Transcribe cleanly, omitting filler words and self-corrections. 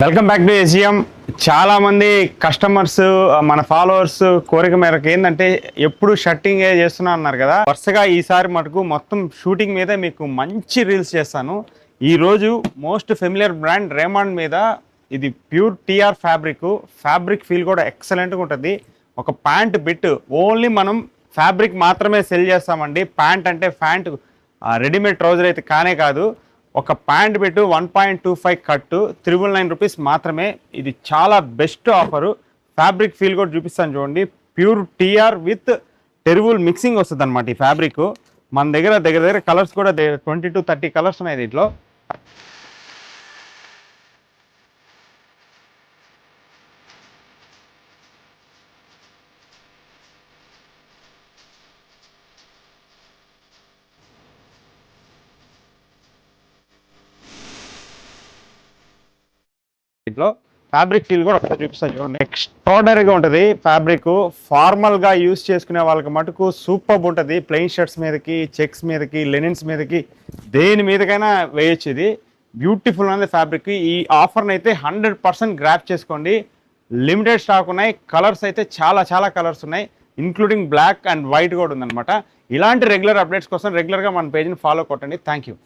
Welcome back to ఎజిఎం. చాలా మంది customers మన ఫాలోవర్స్ కోరిక మేరకు ఏంటంటే ఎప్పుడు షర్టింగ్ చేస్తున్నా అన్నారు కదా. వరుసగా ఈసారి మటుకు మొత్తం షూటింగ్ మీద మీకు మంచి రీల్స్ చేస్తాను. ఈరోజు మోస్ట్ ఫెమిలియర్ బ్రాండ్ రేమాండ్ మీద ఇది ప్యూర్ టీఆర్ ఫ్యాబ్రిక్ ఫీల్ కూడా ఎక్సలెంట్గా ఉంటుంది. ఒక ప్యాంట్ బిట్ ఓన్లీ మనం ఫ్యాబ్రిక్ మాత్రమే సెల్ చేస్తామండి. ప్యాంట్ అంటే ప్యాంట్ రెడీమేడ్ ట్రౌజర్ అయితే కానే కాదు. ఒక ప్యాంట్ పెట్టు 1.25 కట్టు 999 రూపీస్ మాత్రమే. ఇది చాలా బెస్ట్ ఆఫరు. ఫ్యాబ్రిక్ ఫీల్ కూడా చూపిస్తాను చూడండి. Pure TR with terrible mixing వస్తుంది అనమాట ఈ ఫ్యాబ్రిక్. మన దగ్గర కలర్స్ కూడా 20 to 30 కలర్స్ ఉన్నాయి దీంట్లో. దీంట్లో ఫ్యాబ్రిక్ ఫీల్ కూడా చూపిస్తాను చూడండి. ఎక్స్ట్రాడనరీగా ఉంటుంది ఫ్యాబ్రిక్. ఫార్మల్గా యూస్ చేసుకునే వాళ్ళకి మటుకు సూపర్ ఉంటుంది. ప్లెయిన్ షర్ట్స్ మీదకి, చెక్స్ మీదకి, లెనిన్స్ మీదకి, దేని మీదకైనా వేయచ్చు. ఇది బ్యూటిఫుల్ అనేది ఫ్యాబ్రిక్. ఈ ఆఫర్ని అయితే 100% గ్రాప్ చేసుకోండి. లిమిటెడ్ స్టాక్ ఉన్నాయి. కలర్స్ అయితే చాలా కలర్స్ ఉన్నాయి, ఇంక్లూడింగ్ బ్లాక్ అండ్ వైట్ కూడా ఉందన్నమాట. ఇలాంటి రెగ్యులర్ అప్డేట్స్ కోసం రెగ్యులర్గా మన పేజ్ని ఫాలో కొట్టండి. Thank you.